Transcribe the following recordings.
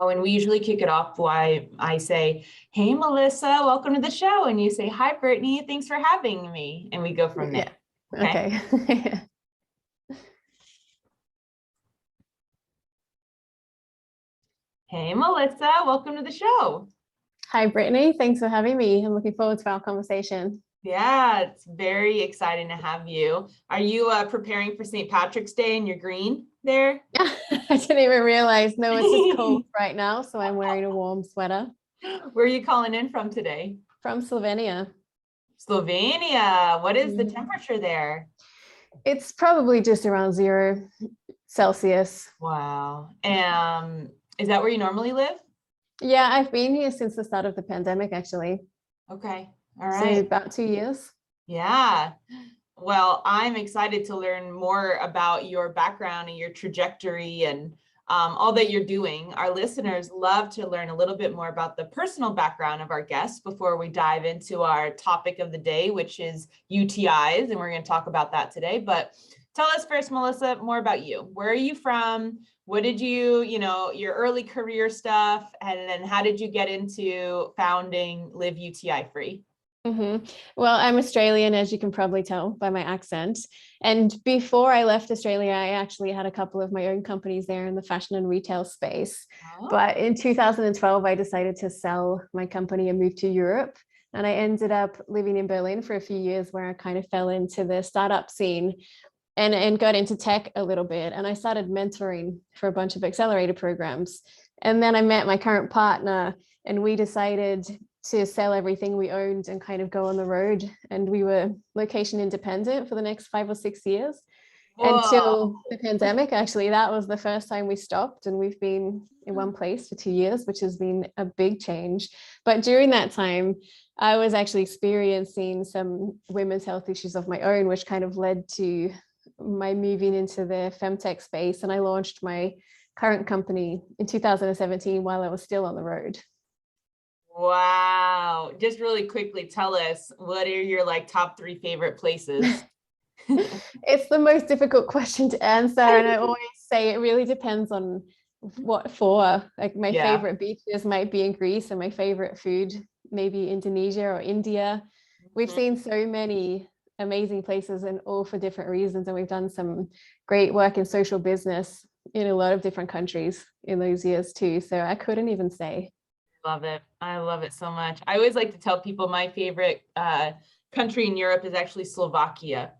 Oh, and we usually kick it off by I say, "Hey, Melissa, welcome to the show." And you say, "Hi, Brittany, thanks for having me." And we go from there. Yeah. Okay. Okay. Hey, Melissa, welcome to the show. Hi, Brittany. Thanks for having me. I'm looking forward to our conversation. Yeah, it's very exciting to have you. Are you preparing for St. Patrick's Day in your green there? I didn't even realize. No, it's just cold right now, so I'm wearing a warm sweater. Where are you calling in from today? From Slovenia. Slovenia. What is the temperature there? It's probably just around 0 Celsius. Wow. Is that where you normally live? Yeah, I've been here since the start of the pandemic, actually. Okay. All So right. about 2 years. Yeah. Well, I'm excited to learn more about your background and your trajectory and all that you're doing. Our listeners love to learn a little bit more about the personal background of our guests before we dive into our topic of the day, which is UTIs. And we're going to talk about that today. But tell us first, Melissa, more about you. Where are you from? What did you, your early career stuff, and then how did you get into founding Live UTI Free? Well, I'm Australian, as you can probably tell by my accent. And before I left Australia, I actually had a couple of my own companies there in the fashion and retail space. Oh. But in 2012, I decided to sell my company and move to Europe. And I ended up living in Berlin for a few years where I kind of fell into the startup scene and got into tech a little bit. And I started mentoring for a bunch of accelerator programs. And then I met my current partner and we decided to sell everything we owned and kind of go on the road. And we were location independent for the next 5 or 6 years. Whoa. Until the pandemic. Actually, that was the first time we stopped, and we've been in one place for 2 years, which has been a big change. But during that time, I was actually experiencing some women's health issues of my own, which kind of led to my moving into the FemTech space. And I launched my current company in 2017 while I was still on the road. Wow. Just really quickly, tell us, what are your top 3 favorite places? It's the most difficult question to answer. And I always say it really depends on what for. Like my favorite beaches might be in Greece and my favorite food, maybe Indonesia or India. We've seen so many amazing places and all for different reasons. And we've done some great work in social business in a lot of different countries in those years too. So I couldn't even say. Love it. I love it so much. I always like to tell people my favorite country in Europe is actually Slovakia.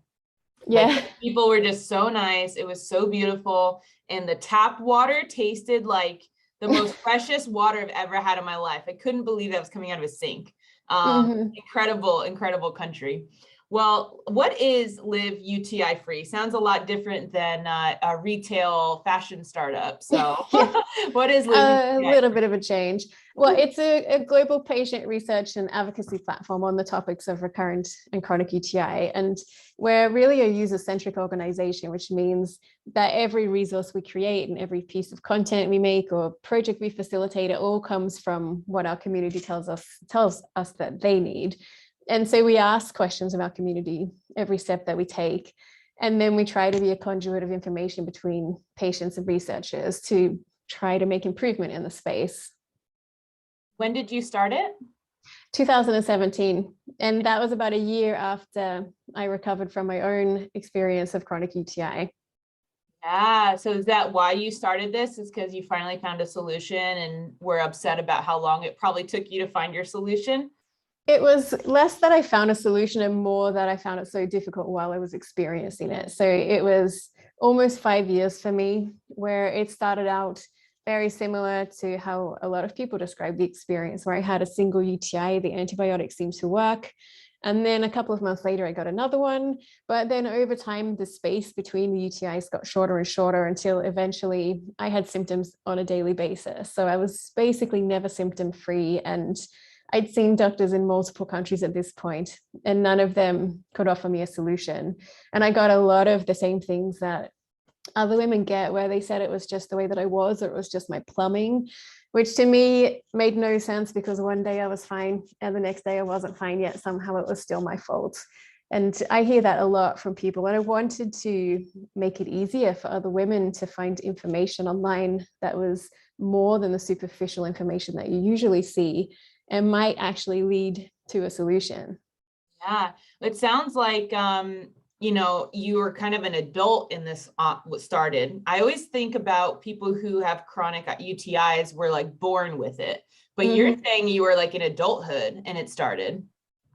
Yeah. People were just so nice. It was so beautiful. And the tap water tasted like the most precious water I've ever had in my life. I couldn't believe that was coming out of a sink. Incredible, incredible country. Well, what is Live UTI Free? Sounds a lot different than a retail fashion startup. So what is Live UTI Free? A little bit of a change. Well, it's a global patient research and advocacy platform on the topics of recurrent and chronic UTI. And we're really a user-centric organization, which means that every resource we create and every piece of content we make or project we facilitate, it all comes from what our community tells us that they need. And so we ask questions of our community every step that we take. And then we try to be a conduit of information between patients and researchers to try to make improvement in the space. When did you start it? 2017. And that was about a year after I recovered from my own experience of chronic UTI. Yeah. So is that why you started this? Is because you finally found a solution and were upset about how long it probably took you to find your solution? It was less that I found a solution and more that I found it so difficult while I was experiencing it. So it was almost 5 years for me, where it started out very similar to how a lot of people describe the experience, where I had a single UTI, the antibiotics seemed to work. And then a couple of months later, I got another one. But then over time, the space between the UTIs got shorter and shorter until eventually I had symptoms on a daily basis. So I was basically never symptom free. And I'd seen doctors in multiple countries at this point, and none of them could offer me a solution. And I got a lot of the same things that other women get, where they said it was just the way that I was, or it was just my plumbing, which to me made no sense, because one day I was fine and the next day I wasn't fine, yet somehow it was still my fault. And I hear that a lot from people. And I wanted to make it easier for other women to find information online that was more than the superficial information that you usually see and might actually lead to a solution. Yeah, it sounds like, you were kind of an adult in this, what started. I always think about people who have chronic UTIs were like born with it, but you're saying you were like in adulthood and it started.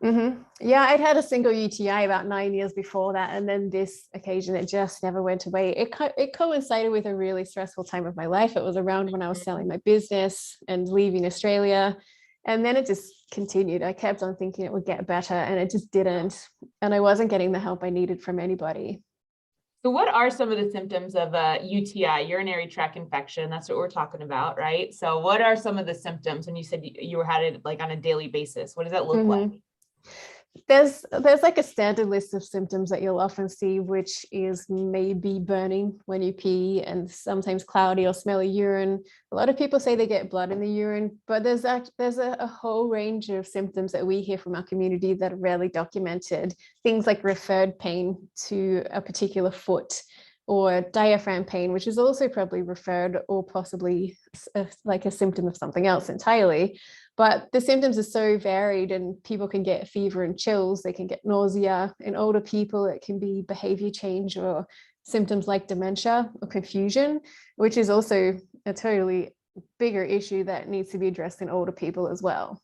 Yeah, I'd had a single UTI about 9 years before that. And then this occasion, it just never went away. It coincided with a really stressful time of my life. It was around when I was selling my business and leaving Australia. And then it just continued. I kept on thinking it would get better and it just didn't. And I wasn't getting the help I needed from anybody. So what are some of the symptoms of a UTI, urinary tract infection? That's what we're talking about, right? So what are some of the symptoms when you said you had it like on a daily basis? What does that look like? There's like a standard list of symptoms that you'll often see, which is maybe burning when you pee and sometimes cloudy or smelly urine. A lot of people say they get blood in the urine, but there's a whole range of symptoms that we hear from our community that are rarely documented. Things like referred pain to a particular foot, or diaphragm pain, which is also probably referred or possibly like a symptom of something else entirely. But the symptoms are so varied and people can get fever and chills. They can get nausea. In older people, it can be behavior change or symptoms like dementia or confusion, which is also a totally bigger issue that needs to be addressed in older people as well.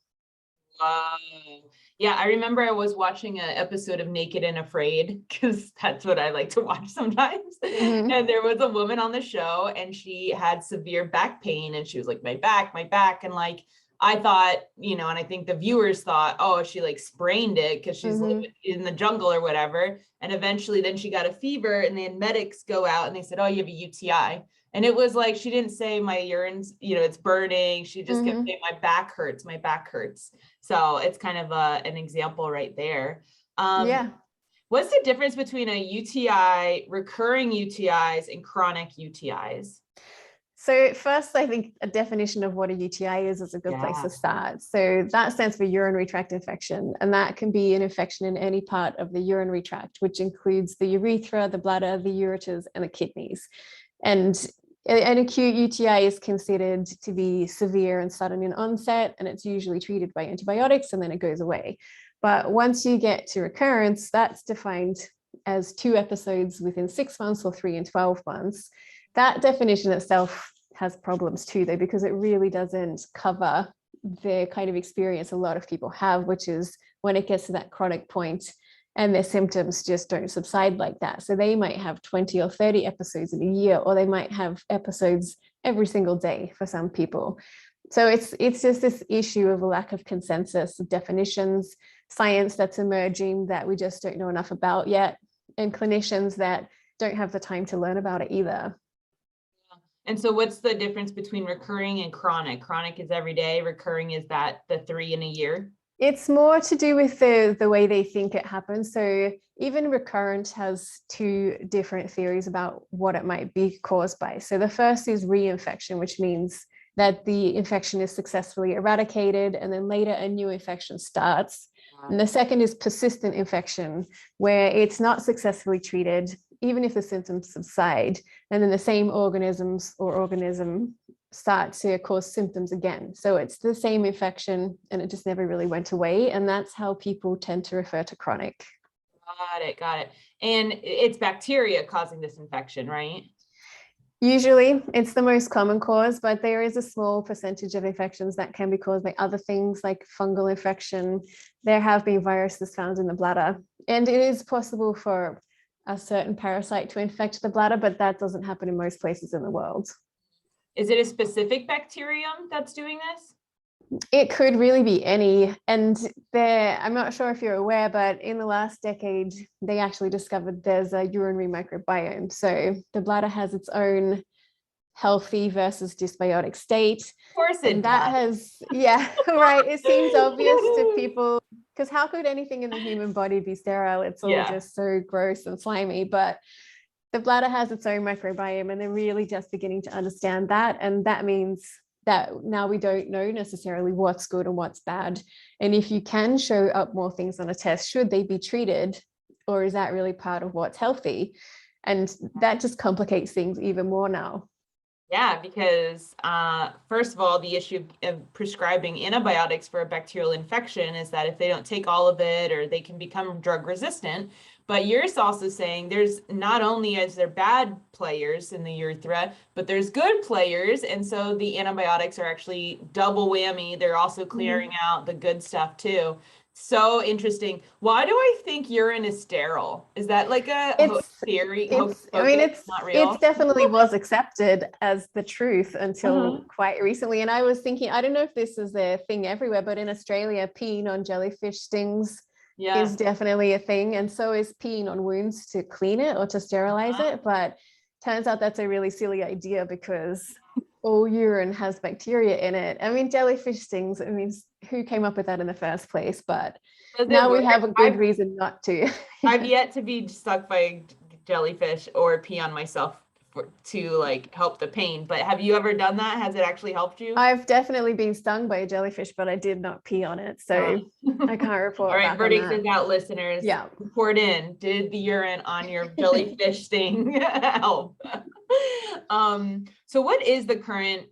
Yeah, I remember I was watching an episode of Naked and Afraid because that's what I like to watch sometimes. And there was a woman on the show and she had severe back pain and she was like, my back. And like, I thought, and I think the viewers thought, oh, she like sprained it because she's living in the jungle or whatever. And eventually then she got a fever and then medics go out and they said, oh, you have a UTI. And it was like, she didn't say my urine's, it's burning. She just kept saying my back hurts. So it's kind of an example right there. Yeah. What's the difference between a UTI, recurring UTIs, and chronic UTIs? So first, I think a definition of what a UTI is a good place to start. So that stands for urinary tract infection, and that can be an infection in any part of the urinary tract, which includes the urethra, the bladder, the ureters, and the kidneys. And an acute UTI is considered to be severe and sudden in onset, and it's usually treated by antibiotics and then it goes away. But once you get to recurrence, that's defined as 2 episodes within 6 months or 3 and 12 months. That definition itself has problems too, though, because it really doesn't cover the kind of experience a lot of people have, which is when it gets to that chronic point and their symptoms just don't subside like that. So they might have 20 or 30 episodes in a year, or they might have episodes every single day for some people. So it's just this issue of a lack of consensus of definitions, science that's emerging that we just don't know enough about yet, and clinicians that don't have the time to learn about it either. And so what's the difference between recurring and chronic? Chronic is every day, recurring is that the 3 in a year? It's more to do with the way they think it happens. So even recurrent has 2 different theories about what it might be caused by. So the first is reinfection, which means that the infection is successfully eradicated and then later a new infection starts. And the second is persistent infection, where it's not successfully treated, even if the symptoms subside, and then the same organism start to cause symptoms again. So it's the same infection and it just never really went away. And that's how people tend to refer to chronic. Got it. And it's bacteria causing this infection, right? Usually it's the most common cause, but there is a small percentage of infections that can be caused by other things like fungal infection. There have been viruses found in the bladder, and it is possible for a certain parasite to infect the bladder, but that doesn't happen in most places in the world. Is it a specific bacterium that's doing this? It could really be any. And I'm not sure if you're aware, but in the last decade, they actually discovered there's a urinary microbiome. So the bladder has its own healthy versus dysbiotic state. Of course it does. Right. It seems obvious to people, because how could anything in the human body be sterile? It's all just so gross and slimy. But the bladder has its own microbiome, and they're really just beginning to understand that. And that means that now we don't know necessarily what's good and what's bad. And if you can show up more things on a test, should they be treated, or is that really part of what's healthy? And that just complicates things even more now. Yeah, because first of all, the issue of prescribing antibiotics for a bacterial infection is that if they don't take all of it, or they can become drug resistant. But you're also saying there's not only is there bad players in the urethra, but there's good players. And so the antibiotics are actually double whammy. They're also clearing out the good stuff too. So interesting. Why do I think urine is sterile? Is that like a theory? Not real. It definitely was accepted as the truth until quite recently. And I was thinking, I don't know if this is a thing everywhere, but in Australia, peeing on jellyfish stings is definitely a thing. And so is peeing on wounds to clean it or to sterilize it. But turns out that's a really silly idea because all urine has bacteria in it. I mean, jellyfish stings, I mean, who came up with that in the first place? But now we have a good reason not to. I've yet to be stuck by a jellyfish or pee on myself to like help the pain. But have you ever done that? Has it actually helped you? I've definitely been stung by a jellyfish, but I did not pee on it. So I can't report. All right, verdict is out, listeners. Yeah. Report in. Did the urine on your jellyfish sting help? So what is the current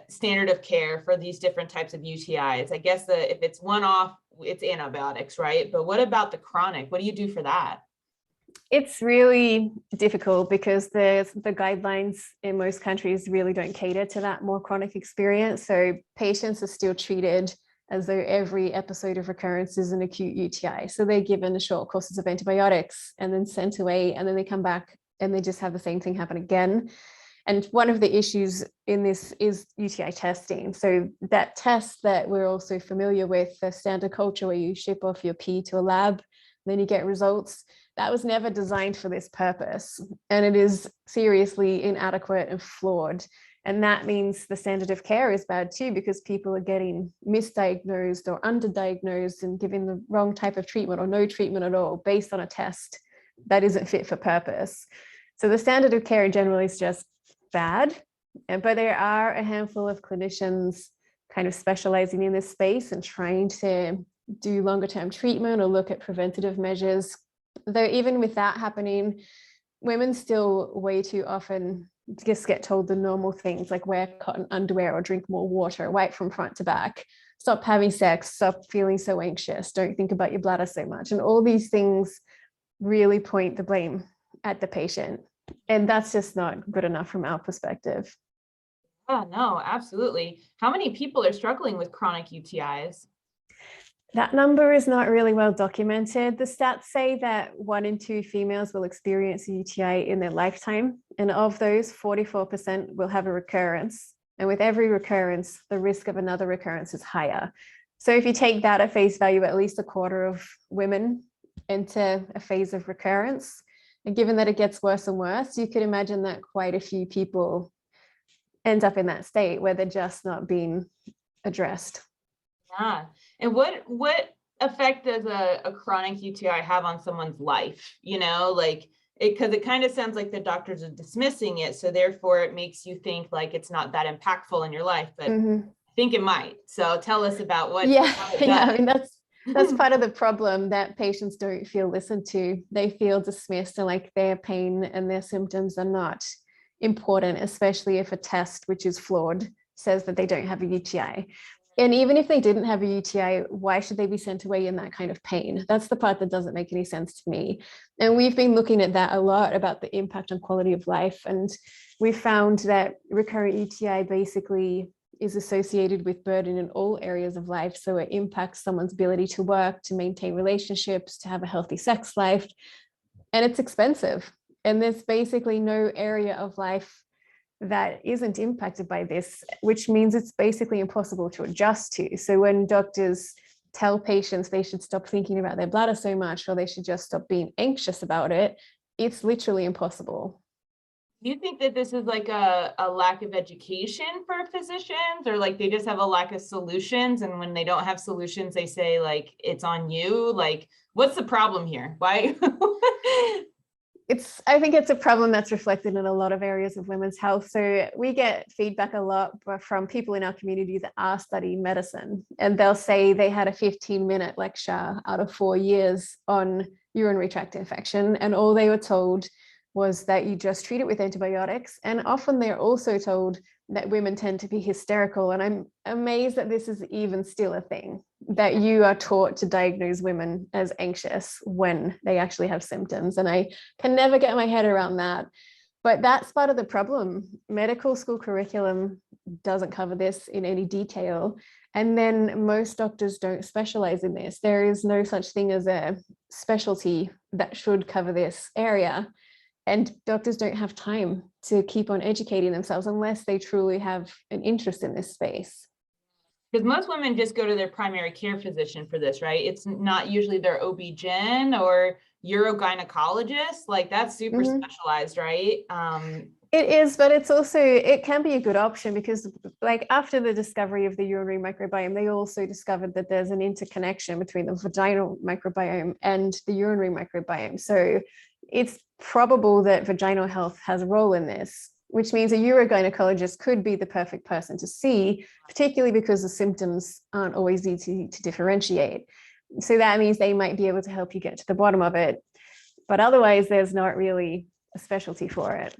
standard of care for these different types of UTIs? I guess if it's one-off, it's antibiotics, right? But what about the chronic? What do you do for that? It's really difficult because the guidelines in most countries really don't cater to that more chronic experience. So patients are still treated as though every episode of recurrence is an acute UTI. So they're given short courses of antibiotics and then sent away, and then they come back and they just have the same thing happen again. And one of the issues in this is UTI testing. So that test that we're also familiar with, the standard culture where you ship off your pee to a lab, then you get results, that was never designed for this purpose. And it is seriously inadequate and flawed. And that means the standard of care is bad too, because people are getting misdiagnosed or underdiagnosed and given the wrong type of treatment or no treatment at all based on a test that isn't fit for purpose. So the standard of care in general is just bad. But there are a handful of clinicians kind of specializing in this space and trying to do longer term treatment or look at preventative measures. Though even with that happening, women still way too often just get told the normal things like wear cotton underwear or drink more water, wipe from front to back, stop having sex, stop feeling so anxious, don't think about your bladder so much. And all these things really point the blame at the patient. And that's just not good enough from our perspective. Oh, no, absolutely. How many people are struggling with chronic UTIs? That number is not really well documented. The stats say that 1 in 2 females will experience a UTI in their lifetime. And of those, 44% will have a recurrence. And with every recurrence, the risk of another recurrence is higher. So if you take that at face value, at least a quarter of women enter a phase of recurrence. And given that it gets worse and worse, you could imagine that quite a few people end up in that state where they're just not being addressed. Yeah. And what effect does a chronic UTI have on someone's life? You know, like because it kind of sounds like the doctors are dismissing it. So therefore it makes you think like it's not that impactful in your life, but I think it might. So tell us about what. Yeah. I mean, that's part of the problem, that patients don't feel listened to. They feel dismissed and like their pain and their symptoms are not important, especially if a test, which is flawed, says that they don't have a UTI. And even if they didn't have a UTI, why should they be sent away in that kind of pain? That's the part that doesn't make any sense to me. And we've been looking at that a lot, about the impact on quality of life. And we found that recurrent UTI basically is associated with burden in all areas of life. So it impacts someone's ability to work, to maintain relationships, to have a healthy sex life. And it's expensive. And there's basically no area of life that isn't impacted by this, which means it's basically impossible to adjust to. So when doctors tell patients they should stop thinking about their bladder so much, or they should just stop being anxious about it, it's literally impossible. Do you think that this is like a lack of education for physicians, or like they just have a lack of solutions? And when they don't have solutions, they say like, it's on you. Like, what's the problem here? Why? I think it's a problem that's reflected in a lot of areas of women's health. So we get feedback a lot from people in our community that are studying medicine, and they'll say they had a 15-minute lecture out of 4 years on urinary tract infection, and all they were told was that you just treat it with antibiotics. And often they're also told that women tend to be hysterical. And I'm amazed that this is even still a thing, that you are taught to diagnose women as anxious when they actually have symptoms. And I can never get my head around that. But that's part of the problem. Medical school curriculum doesn't cover this in any detail. And then most doctors don't specialize in this. There is no such thing as a specialty that should cover this area. And doctors don't have time to keep on educating themselves unless they truly have an interest in this space. Because most women just go to their primary care physician for this, right? It's not usually their OB-GYN or urogynecologist. Like that's super specialized, right? It is, but it's also, it can be a good option because like after the discovery of the urinary microbiome, they also discovered that there's an interconnection between the vaginal microbiome and the urinary microbiome. So it's probable that vaginal health has a role in this, which means a urogynecologist could be the perfect person to see, particularly because the symptoms aren't always easy to differentiate. So that means they might be able to help you get to the bottom of it. But otherwise, there's not really a specialty for it.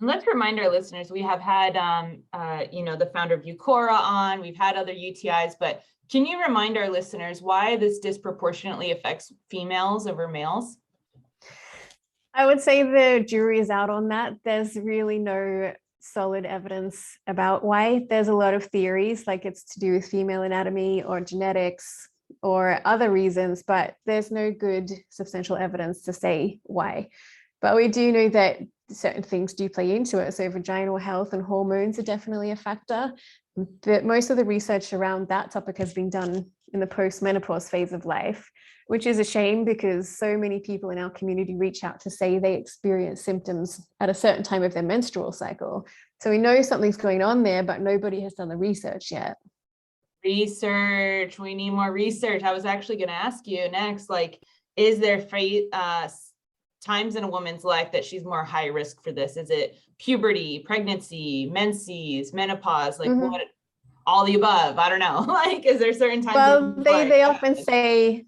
Let's remind our listeners, we have had, the founder of Eucora on, we've had other UTIs, but can you remind our listeners why this disproportionately affects females over males? I would say the jury is out on that. There's really no solid evidence about why. There's a lot of theories, like it's to do with female anatomy or genetics or other reasons, but there's no good substantial evidence to say why. But we do know that certain things do play into it. So vaginal health and hormones are definitely a factor. But most of the research around that topic has been done in the post-menopause phase of life, which is a shame because so many people in our community reach out to say they experience symptoms at a certain time of their menstrual cycle. So we know something's going on there, but nobody has done the research yet. Research, we need more research. I was actually going to ask you next, like, is there times in a woman's life that she's more high risk for this? Is it puberty, pregnancy, menses, menopause, like what, all the above? I don't know. Like, is there certain times? Well, they often say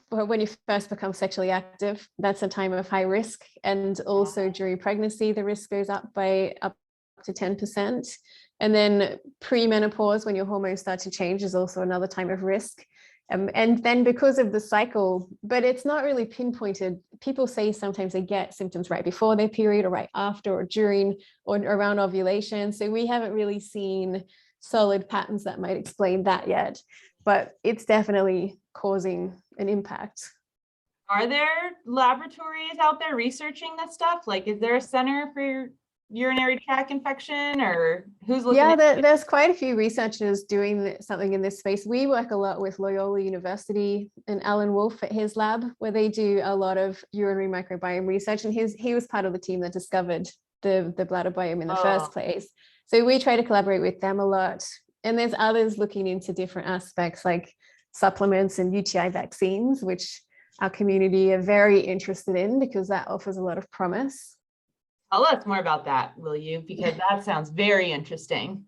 when you first become sexually active, that's a time of high risk. And also during pregnancy, the risk goes up by up to 10%. And then pre-menopause, when your hormones start to change, is also another time of risk. And then because of the cycle, but it's not really pinpointed. People say sometimes they get symptoms right before their period or right after or during or around ovulation. So we haven't really seen solid patterns that might explain that yet, but it's definitely causing an impact. Are there laboratories out there researching that stuff? Like, is there a center for urinary tract infection, or who's looking at it? There's quite a few researchers doing something in this space. We work a lot with Loyola University and Alan Wolf at his lab, where they do a lot of urinary microbiome research, and he was part of the team that discovered the bladder biome in the first place. So we try to collaborate with them a lot. And there's others looking into different aspects like supplements and UTI vaccines, which our community are very interested in because that offers a lot of promise. Tell us more about that, will you? Because that sounds very interesting.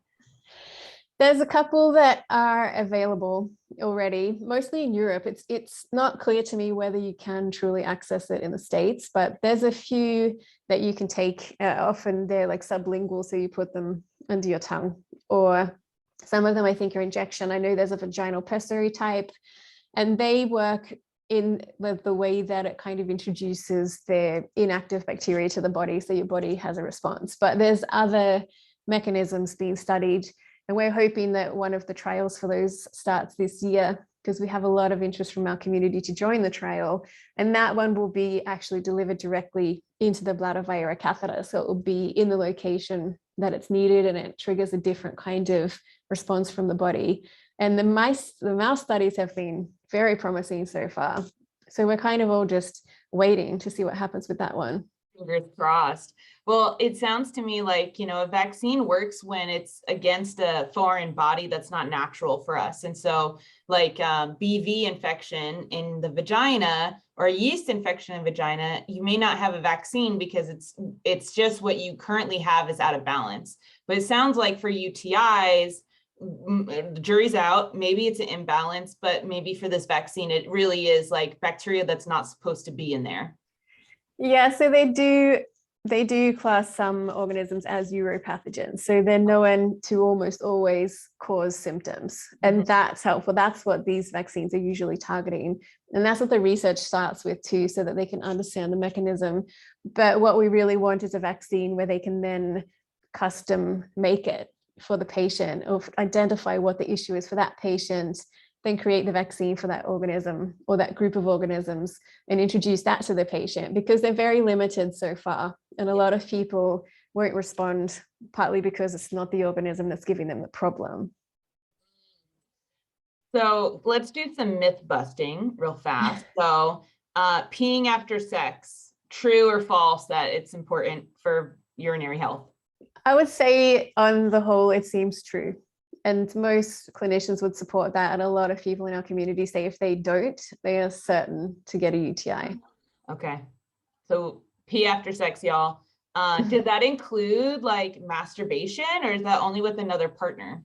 There's a couple that are available already, mostly in Europe. It's not clear to me whether you can truly access it in the States, but there's a few that you can take. Often they're like sublingual, so you put them under your tongue, or some of them I think are injection. I know there's a vaginal pessary type, and they work in the way that it kind of introduces the inactive bacteria to the body, so your body has a response. But there's other mechanisms being studied, and we're hoping that one of the trials for those starts this year, because we have a lot of interest from our community to join the trial. And that one will be actually delivered directly into the bladder via a catheter. So it will be in the location that it's needed, and it triggers a different kind of response from the body. And the mouse studies have been very promising so far. So we're kind of all just waiting to see what happens with that one. Fingers crossed. Well, it sounds to me like, a vaccine works when it's against a foreign body that's not natural for us. And so like BV infection in the vagina or a yeast infection in vagina, you may not have a vaccine because it's just what you currently have is out of balance. But it sounds like for UTIs, the jury's out, maybe it's an imbalance, but maybe for this vaccine, it really is like bacteria that's not supposed to be in there. Yeah, so they do class some organisms as uropathogens. So they're known to almost always cause symptoms. And that's helpful. That's what these vaccines are usually targeting. And that's what the research starts with too, so that they can understand the mechanism. But what we really want is a vaccine where they can then custom make it for the patient, or identify what the issue is for that patient, then create the vaccine for that organism or that group of organisms and introduce that to the patient, because they're very limited so far. And a lot of people won't respond, partly because it's not the organism that's giving them the problem. So let's do some myth busting real fast. So peeing after sex, true or false that it's important for urinary health? I would say on the whole, it seems true. And most clinicians would support that. And a lot of people in our community say if they don't, they are certain to get a UTI. Okay. So pee after sex, y'all. Did that include like masturbation, or is that only with another partner?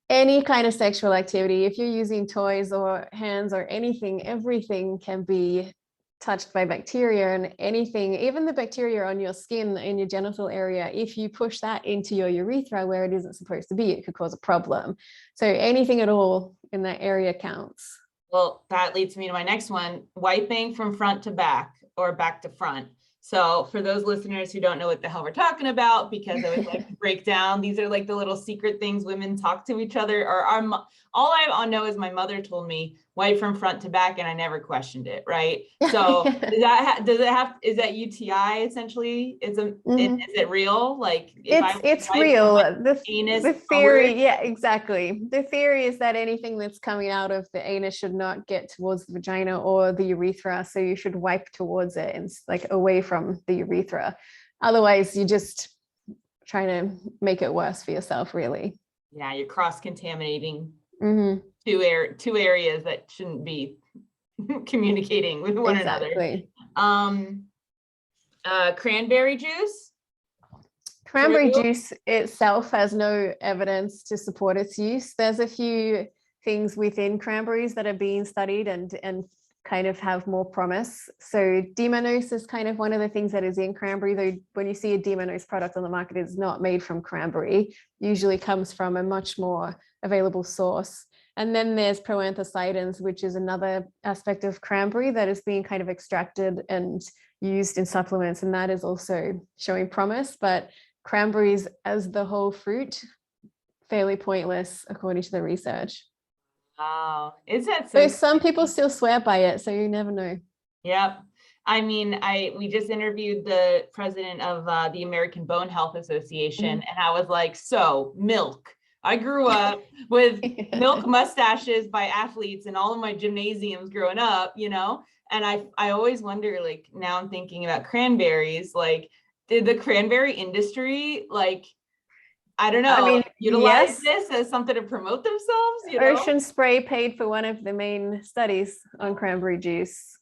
Any kind of sexual activity, if you're using toys or hands or anything, everything can be touched by bacteria, and anything, even the bacteria on your skin in your genital area, if you push that into your urethra where it isn't supposed to be, it could cause a problem. So anything at all in that area counts. Well, that leads me to my next one, wiping from front to back or back to front. So for those listeners who don't know what the hell we're talking about, because I would like to break down, these are like the little secret things women talk to each other, or all I know is my mother told me wipe from front to back, and I never questioned it. Right. So is that UTI essentially? Is it real? Like it's real. The theory, yeah, exactly. The theory is that anything that's coming out of the anus should not get towards the vagina or the urethra. So you should wipe towards it and like away from the urethra. Otherwise, you're just trying to make it worse for yourself, really. Yeah, you're cross-contaminating two areas that shouldn't be communicating with one another. Cranberry juice. Cranberry juice itself has no evidence to support its use. There's a few things within cranberries that are being studied and kind of have more promise. So demonose is kind of one of the things that is in cranberry, though when you see a demonose product on the market, it's not made from cranberry, usually comes from a much more available source. And then there's proanthocyanins, which is another aspect of cranberry that is being kind of extracted and used in supplements, and that is also showing promise. But cranberries as the whole fruit, fairly pointless according to the research. Wow, is that so? Some people still swear by it, so you never know. Yep. I mean, we just interviewed the president of the American Bone Health Association, and I was like, so milk. I grew up with milk mustaches by athletes in all of my gymnasiums growing up, you know, and I always wonder, like, now I'm thinking about cranberries, like, did the cranberry industry, like, I don't know, utilize this as something to promote themselves? You know? Ocean Spray paid for one of the main studies on cranberry juice.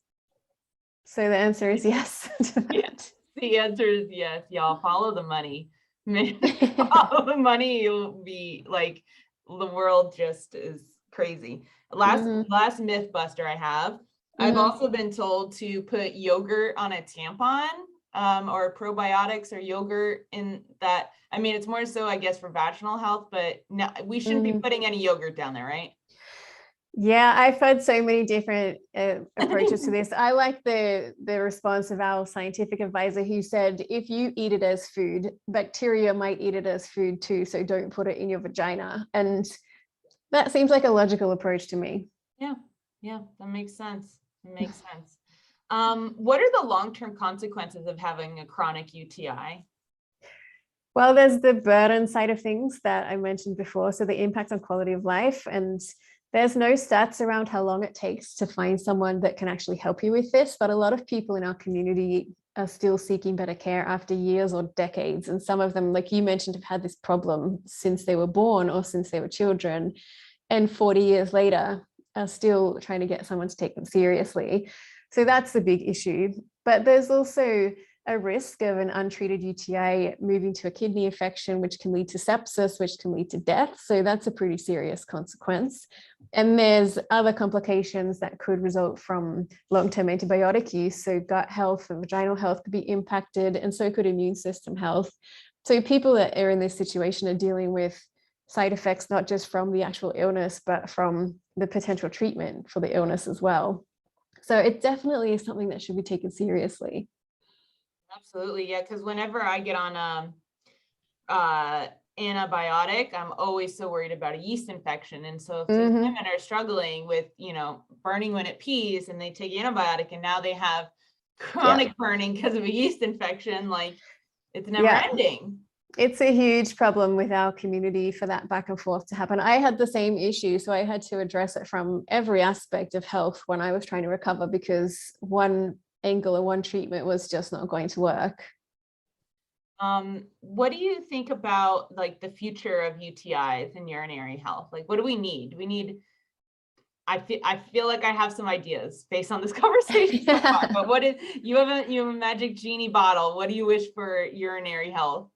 So the answer is yes. Yes. The answer is yes, y'all. Follow the money. Follow the money, you'll be like, the world just is crazy. Last myth buster I have. I've also been told to put yogurt on a tampon, or probiotics or yogurt in that. I mean, it's more so, I guess, for vaginal health, but no, we shouldn't be putting any yogurt down there, right? Yeah, I've heard so many different approaches to this. I like the response of our scientific advisor, who said, if you eat it as food, bacteria might eat it as food too, so don't put it in your vagina. And that seems like a logical approach to me. Yeah, that makes sense. It makes sense. What are the long-term consequences of having a chronic UTI? Well, there's the burden side of things that I mentioned before, so the impact on quality of life. And there's no stats around how long it takes to find someone that can actually help you with this, but a lot of people in our community are still seeking better care after years or decades. And some of them, like you mentioned, have had this problem since they were born or since they were children, and 40 years later are still trying to get someone to take them seriously. So that's the big issue. But there's also a risk of an untreated UTI moving to a kidney infection, which can lead to sepsis, which can lead to death. So that's a pretty serious consequence. And there's other complications that could result from long-term antibiotic use. So gut health and vaginal health could be impacted, and so could immune system health. So people that are in this situation are dealing with side effects, not just from the actual illness, but from the potential treatment for the illness as well. So it definitely is something that should be taken seriously. Absolutely. Yeah. Because whenever I get on antibiotic, I'm always so worried about a yeast infection. And so if these women are struggling with, burning when it pees, and they take antibiotic and now they have chronic burning because of a yeast infection, like it's never ending. It's a huge problem with our community for that back and forth to happen. I had the same issue, so I had to address it from every aspect of health when I was trying to recover, because one angle and one treatment was just not going to work. What do you think about like the future of UTIs and urinary health? Like, what do we need? I feel like I have some ideas based on this conversation so far, but what is, you have a magic genie bottle. What do you wish for urinary health?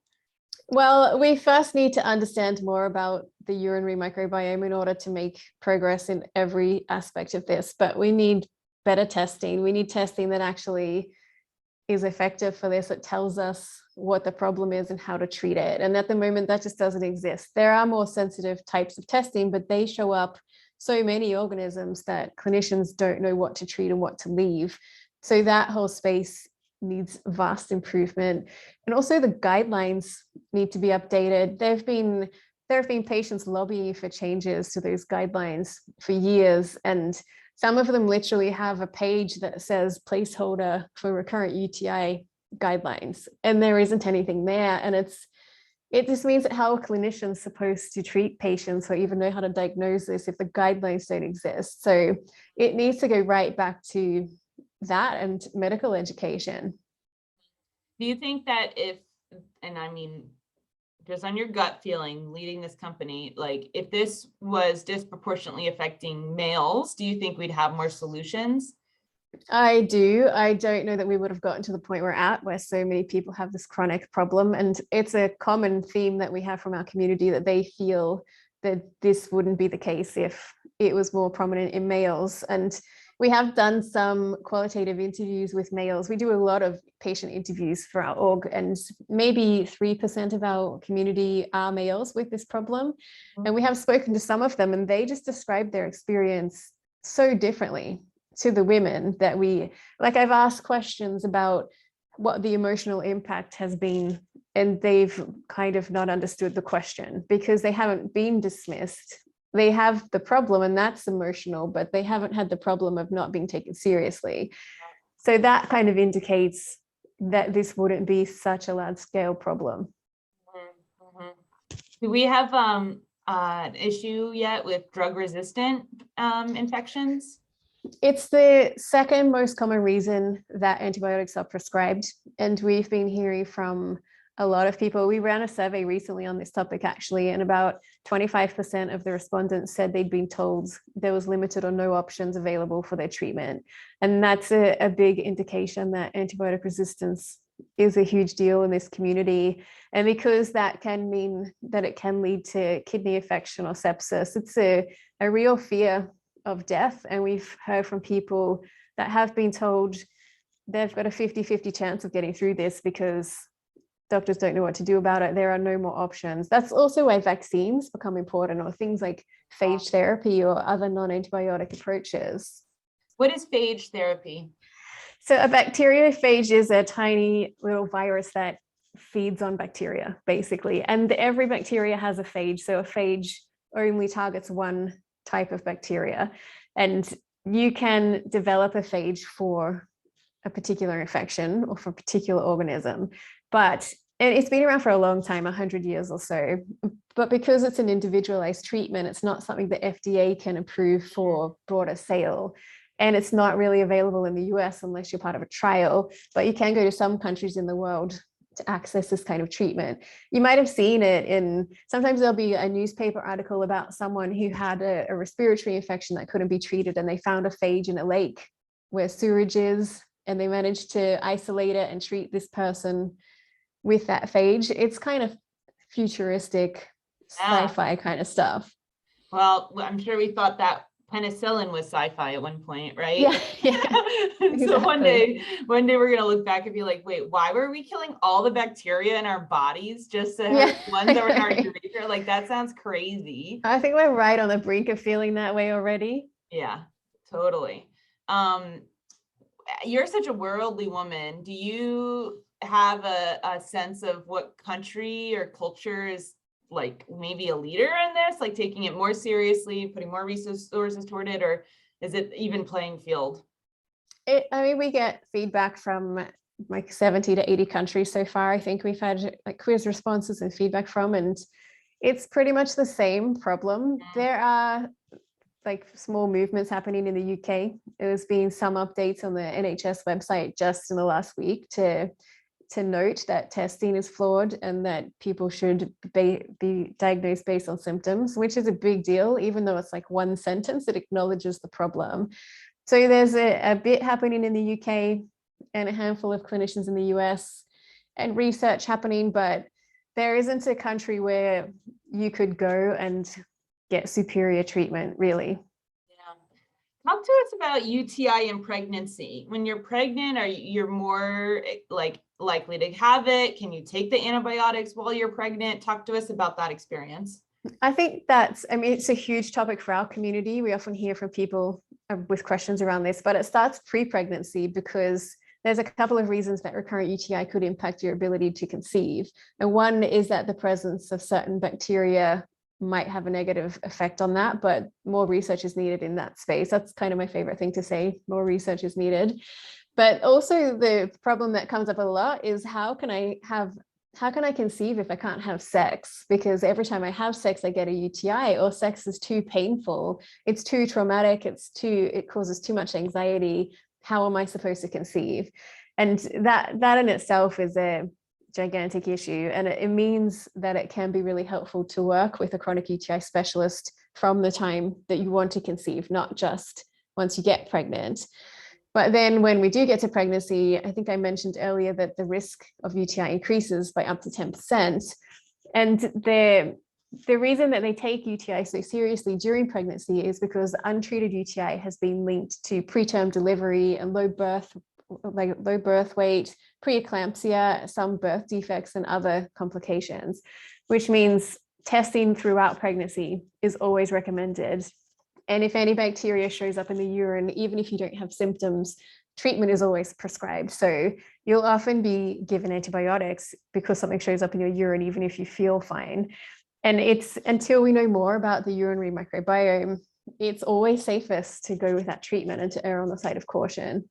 Well, we first need to understand more about the urinary microbiome in order to make progress in every aspect of this, but we need better testing. We need testing that actually is effective for this. It tells us what the problem is and how to treat it. And at the moment, that just doesn't exist. There are more sensitive types of testing, but they show up so many organisms that clinicians don't know what to treat and what to leave. So that whole space needs vast improvement. And also the guidelines need to be updated. There have been patients lobbying for changes to those guidelines for years, and some of them literally have a page that says placeholder for recurrent UTI guidelines, and there isn't anything there. And it just means that how are clinicians supposed to treat patients or even know how to diagnose this if the guidelines don't exist? So it needs to go right back to that and medical education. Do you think that just on your gut feeling leading this company, like if this was disproportionately affecting males, do you think we'd have more solutions? I do. I don't know that we would have gotten to the point we're at, where so many people have this chronic problem. And it's a common theme that we have from our community, that they feel that this wouldn't be the case if it was more prominent in males. And we have done some qualitative interviews with males. We do a lot of patient interviews for our org, and maybe 3% of our community are males with this problem. And we have spoken to some of them, and they just describe their experience so differently to the women that I've asked questions about what the emotional impact has been, and they've kind of not understood the question because they haven't been dismissed. They have the problem, and that's emotional, but they haven't had the problem of not being taken seriously. So that kind of indicates that this wouldn't be such a large scale problem. Do we have an issue yet with drug resistant infections? It's the second most common reason that antibiotics are prescribed. And we've been hearing from a lot of people. We ran a survey recently on this topic, actually, and about 25% of the respondents said they'd been told there was limited or no options available for their treatment. And that's a big indication that antibiotic resistance is a huge deal in this community. And because that can mean that it can lead to kidney infection or sepsis, it's a real fear of death. And we've heard from people that have been told they've got a 50-50 chance of getting through this because doctors don't know what to do about it. There are no more options. That's also why vaccines become important, or things like phage therapy or other non-antibiotic approaches. What is phage therapy? So a bacteriophage is a tiny little virus that feeds on bacteria, basically. And every bacteria has a phage. So a phage only targets one type of bacteria. And you can develop a phage for a particular infection or for a particular organism. But it's been around for a long time, 100 years or so. But because it's an individualized treatment, it's not something the FDA can approve for broader sale. And it's not really available in the US unless you're part of a trial, but you can go to some countries in the world to access this kind of treatment. You might have seen it sometimes there'll be a newspaper article about someone who had a respiratory infection that couldn't be treated, and they found a phage in a lake where sewage is, and they managed to isolate it and treat this person with that phage. It's kind of futuristic sci-fi kind of stuff. Well, I'm sure we thought that penicillin was sci-fi at one point, right? Yeah. So Exactly. one day we're gonna look back and be like, wait, why were we killing all the bacteria in our bodies just to hurt the ones that were in our urethra? Like, that sounds crazy. I think we're right on the brink of feeling that way already. Yeah, totally. You're such a worldly woman. Do you have a sense of what country or culture is like maybe a leader in this, like taking it more seriously, putting more resources toward it, or is it even playing field? I mean, we get feedback from like 70 to 80 countries so far. I think we've had like quiz responses and feedback from, and it's pretty much the same problem. There are like small movements happening in the UK. There's been some updates on the NHS website just in the last week to note that testing is flawed and that people should be diagnosed based on symptoms, which is a big deal, even though it's like one sentence, it acknowledges the problem. So there's a bit happening in the UK and a handful of clinicians in the US and research happening, but there isn't a country where you could go and get superior treatment, really. Talk to us about UTI and pregnancy. When you're pregnant, you're more like likely to have it? Can you take the antibiotics while you're pregnant? Talk to us about that experience. I think it's a huge topic for our community. We often hear from people with questions around this, but it starts pre-pregnancy because there's a couple of reasons that recurrent UTI could impact your ability to conceive. And one is that the presence of certain bacteria might have a negative effect on that, but more research is needed in that space. That's kind of my favorite thing to say. More research is needed. But also the problem that comes up a lot is how can I conceive if I can't have sex? Because every time I have sex, I get a UTI, or sex is too painful. It's too traumatic. It causes too much anxiety. How am I supposed to conceive? And that in itself is a gigantic issue. And it means that it can be really helpful to work with a chronic UTI specialist from the time that you want to conceive, not just once you get pregnant. But then when we do get to pregnancy, I think I mentioned earlier that the risk of UTI increases by up to 10%. And the reason that they take UTI so seriously during pregnancy is because untreated UTI has been linked to preterm delivery and low birth weight, preeclampsia, some birth defects, and other complications, which means testing throughout pregnancy is always recommended. And if any bacteria shows up in the urine, even if you don't have symptoms, treatment is always prescribed. So you'll often be given antibiotics because something shows up in your urine, even if you feel fine. And it's until we know more about the urinary microbiome, it's always safest to go with that treatment and to err on the side of caution.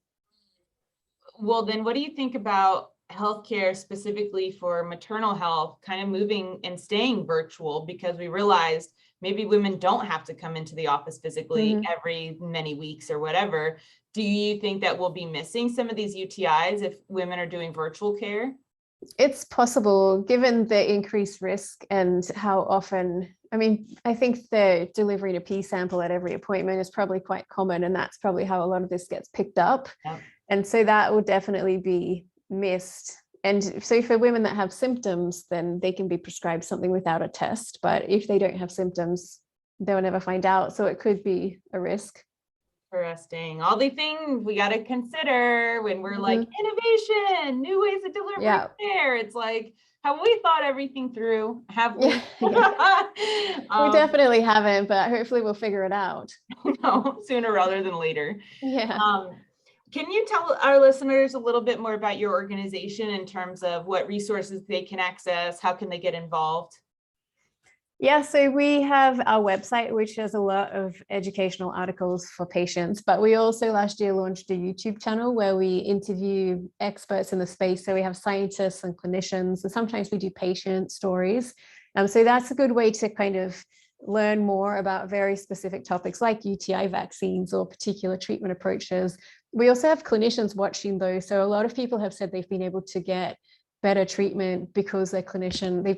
Well, then what do you think about healthcare specifically for maternal health, kind of moving and staying virtual, because we realized maybe women don't have to come into the office physically every many weeks or whatever. Do you think that we'll be missing some of these UTIs if women are doing virtual care? It's possible, given the increased risk and how often, I think the delivering a pee sample at every appointment is probably quite common, and that's probably how a lot of this gets picked up. Yep. And so that will definitely be missed. And so for women that have symptoms, then they can be prescribed something without a test. But if they don't have symptoms, they'll never find out. So it could be a risk. Interesting. All the things we got to consider when we're like innovation, new ways of delivering care. It's like, have we thought everything through? Have we? We definitely haven't, but hopefully we'll figure it out. No, sooner rather than later. Yeah. Can you tell our listeners a little bit more about your organization in terms of what resources they can access? How can they get involved? Yeah, so we have our website, which has a lot of educational articles for patients, but we also last year launched a YouTube channel where we interview experts in the space. So we have scientists and clinicians, and sometimes we do patient stories. So that's a good way to kind of learn more about very specific topics like UTI vaccines or particular treatment approaches. We also have clinicians watching those. So a lot of people have said they've been able to get better treatment because they've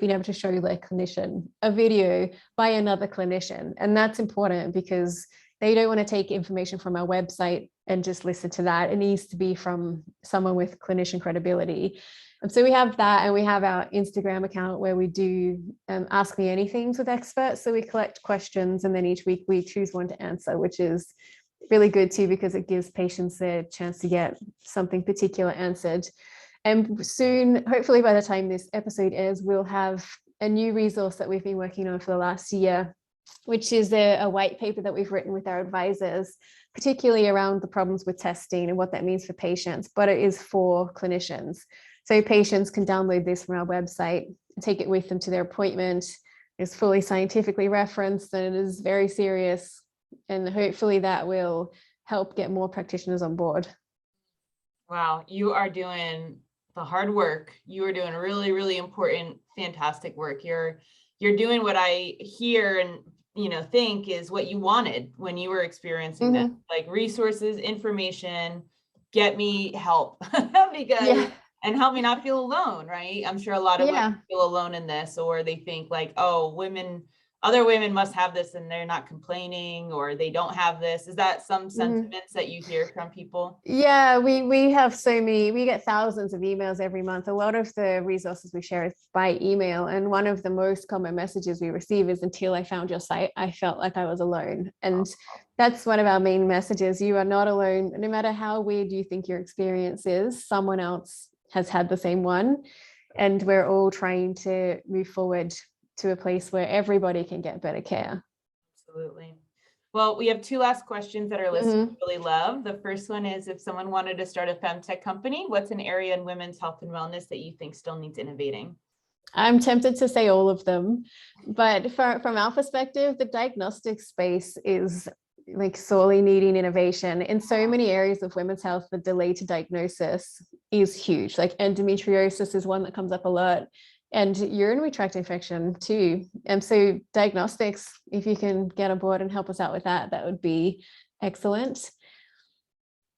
been able to show their clinician a video by another clinician. And that's important because they don't want to take information from our website and just listen to that. It needs to be from someone with clinician credibility. And so we have that, and we have our Instagram account where we do Ask Me Anythings with experts. So we collect questions, and then each week we choose one to answer, which is really good too, because it gives patients a chance to get something particular answered. And soon, hopefully by the time this episode airs, we'll have a new resource that we've been working on for the last year, which is a white paper that we've written with our advisors, particularly around the problems with testing and what that means for patients, but it is for clinicians. So patients can download this from our website and take it with them to their appointment. It's fully scientifically referenced, and it is very serious. And hopefully that will help get more practitioners on board. Wow, you are doing the hard work. You are doing really, really important, fantastic work. You're doing what I hear and think is what you wanted when you were experiencing this, like resources, information, get me help because and help me not feel alone, right? I'm sure a lot of women feel alone in this, or they think like, oh, other women must have this and they're not complaining, or they don't have this. Is that some sentiments that you hear from people? Yeah, we have we get thousands of emails every month. A lot of the resources we share is by email. And one of the most common messages we receive is, until I found your site, I felt like I was alone. And that's one of our main messages. You are not alone. No matter how weird you think your experience is, someone else has had the same one. And we're all trying to move forward to a place where everybody can get better care. Absolutely. Well, we have two last questions that our listeners really love. The first one is, if someone wanted to start a FemTech company, what's an area in women's health and wellness that you think still needs innovating? I'm tempted to say all of them, but from our perspective, the diagnostic space is like sorely needing innovation. In so many areas of women's health, the delay to diagnosis is huge. Like endometriosis is one that comes up a lot, and urinary tract infection too. And so diagnostics, if you can get on board and help us out with that, that would be excellent.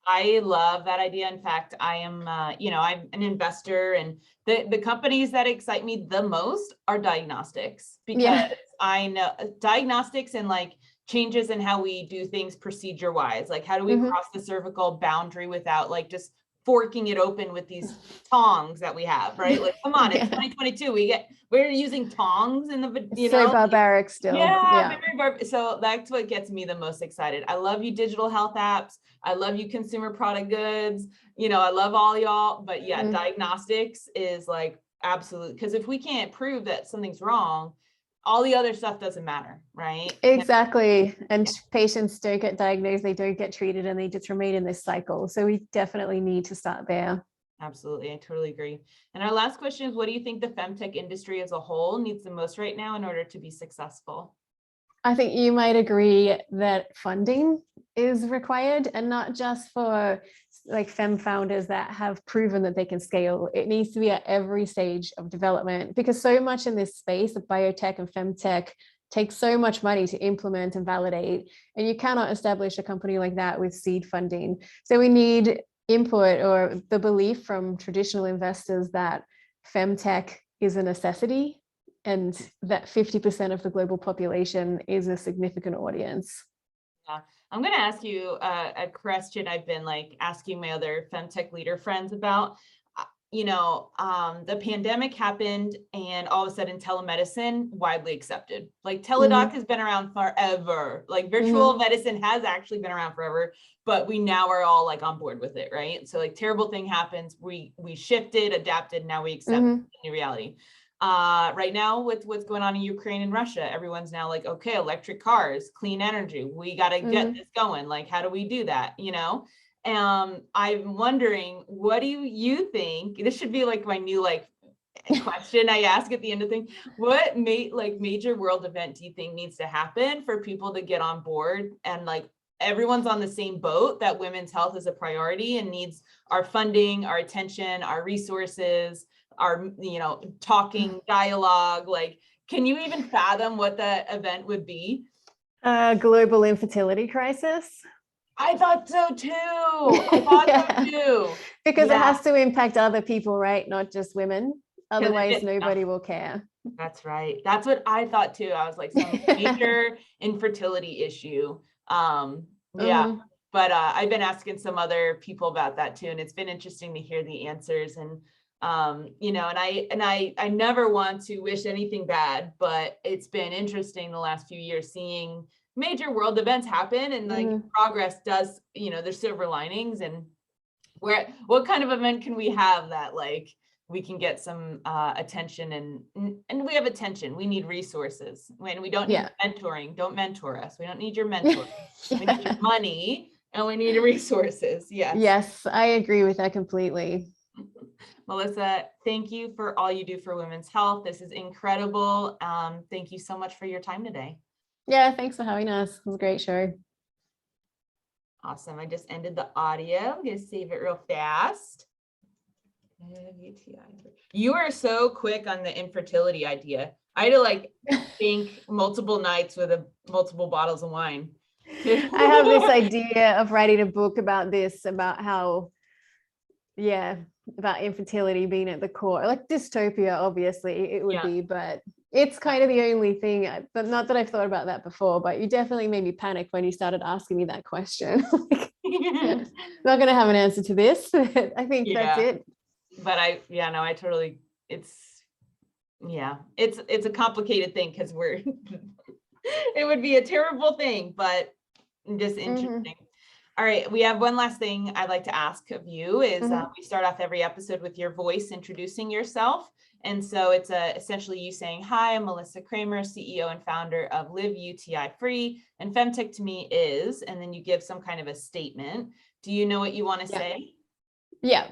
I love that idea. In fact, I am, I'm an investor, and the companies that excite me the most are diagnostics, because I know diagnostics and like changes in how we do things procedure wise. Like, how do we cross the cervical boundary without like just forking it open with these tongs that we have, right? Like, come on, it's 2022. We're using tongs in the, so barbaric still. So that's what gets me the most excited. I love you, digital health apps. I love you, consumer product goods. I love all y'all, but diagnostics is like absolute, because if we can't prove that something's wrong, all the other stuff doesn't matter, right? Exactly. And patients don't get diagnosed, they don't get treated, and they just remain in this cycle. So we definitely need to start there. Absolutely. I totally agree. And our last question is, what do you think the FemTech industry as a whole needs the most right now in order to be successful? I think you might agree that funding is required, and not just for like fem founders that have proven that they can scale. It needs to be at every stage of development, because so much in this space of biotech and femtech takes so much money to implement and validate, and you cannot establish a company like that with seed funding. So we need input, or the belief from traditional investors that femtech is a necessity, and that 50% of the global population is a significant audience. Yeah. I'm going to ask you a question I've been like asking my other FemTech leader friends about. The pandemic happened, and all of a sudden telemedicine widely accepted. Like teledoc has been around forever. Like virtual medicine has actually been around forever, but we now are all like on board with it, right? So like terrible thing happens, we shifted, adapted, now we accept the new reality. Right now with what's going on in Ukraine and Russia, everyone's now like, okay, electric cars, clean energy, we got to get this going. Like, how do we do that? I'm wondering, what do you think? This should be like my new like question I ask at the end of things. What major world event do you think needs to happen for people to get on board, and like everyone's on the same boat that women's health is a priority and needs our funding, our attention, our resources, our talking dialogue? Like, can you even fathom what that event would be? Global infertility crisis. I thought so too. Because it has to impact other people, right? Not just women. Otherwise, nobody will care. That's right. That's what I thought too. I was like, some major infertility issue Yeah. But I've been asking some other people about that too, and it's been interesting to hear the answers. And you know, and I never want to wish anything bad, but it's been interesting the last few years seeing major world events happen, and like progress does, you know, there's silver linings. And what kind of event can we have that like we can get some attention, and we have attention. We need resources. When we don't need mentoring, don't mentor us. We don't need your mentor. We need your money, and we need resources. Yes, I agree with that completely. Melissa, thank you for all you do for women's health. This is incredible. Thank you so much for your time today. Yeah, thanks for having us. It was a great show. Awesome. I just ended the audio. I'm going to save it real fast. You are so quick on the infertility idea. I had to like think multiple nights with multiple bottles of wine. I have this idea of writing a book about this, about how, about infertility being at the core, like dystopia, obviously it would be, but it's kind of the only thing, but not that I've thought about that before, but you definitely made me panic when you started asking me that question. Not going to have an answer to this. I think that's it. But I totally, it's a complicated thing because it would be a terrible thing, but just interesting. All right. We have one last thing I'd like to ask of you is we start off every episode with your voice introducing yourself. And so it's essentially you saying, hi, I'm Melissa Kramer, CEO and founder of Live UTI Free, and FemTech to me is, and then you give some kind of a statement. Do you know what you want to say? Yeah.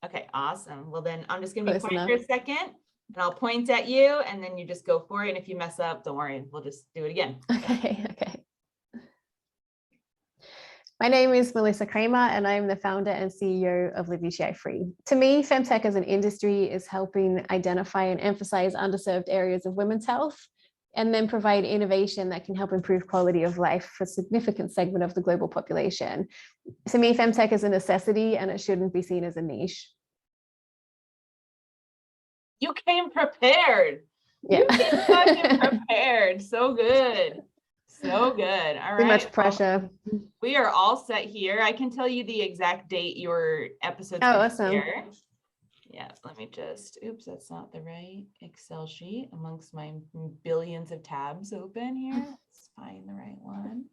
Okay, awesome. Well, then I'm just going to be quiet for a second and I'll point at you and then you just go for it. And if you mess up, don't worry, we'll just do it again. Okay. My name is Melissa Kramer and I'm the founder and CEO of Live UTI Free. To me, FemTech as an industry is helping identify and emphasize underserved areas of women's health and then provide innovation that can help improve quality of life for a significant segment of the global population. To me, FemTech is a necessity and it shouldn't be seen as a niche. You came prepared. Yeah. You came fucking prepared. So good. So good. All right. Too much pressure. Well, we are all set here. I can tell you the exact date your episode's awesome. Here. Yeah, let me just, oops, that's not the right Excel sheet amongst my billions of tabs open here. Let's find the right one.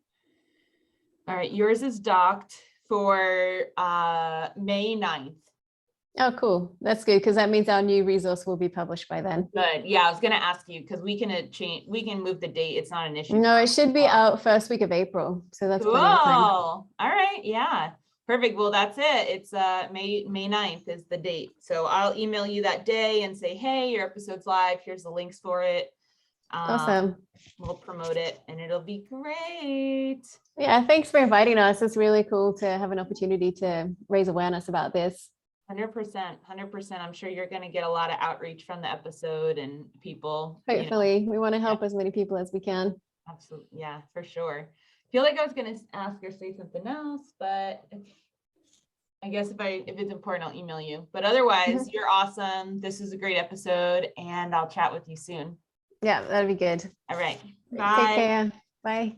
All right, yours is docked for May 9th. Oh, cool. That's good because that means our new resource will be published by then. Good. Yeah, I was going to ask you because we can move the date. It's not an issue. No, it should be out first week of April. So that's cool. All right. Yeah. Perfect. Well, that's it. It's May 9th is the date. So I'll email you that day and say, hey, your episode's live. Here's the links for it. Awesome. We'll promote it and it'll be great. Yeah. Thanks for inviting us. It's really cool to have an opportunity to raise awareness about this. 100%. I'm sure you're going to get a lot of outreach from the episode and people. Hopefully, we want to help as many people as we can. Absolutely. Yeah, for sure. I feel like I was going to ask or say something else, but I guess if it's important, I'll email you. But otherwise, you're awesome. This is a great episode and I'll chat with you soon. Yeah, that'd be good. All right. Bye. Take care. Bye.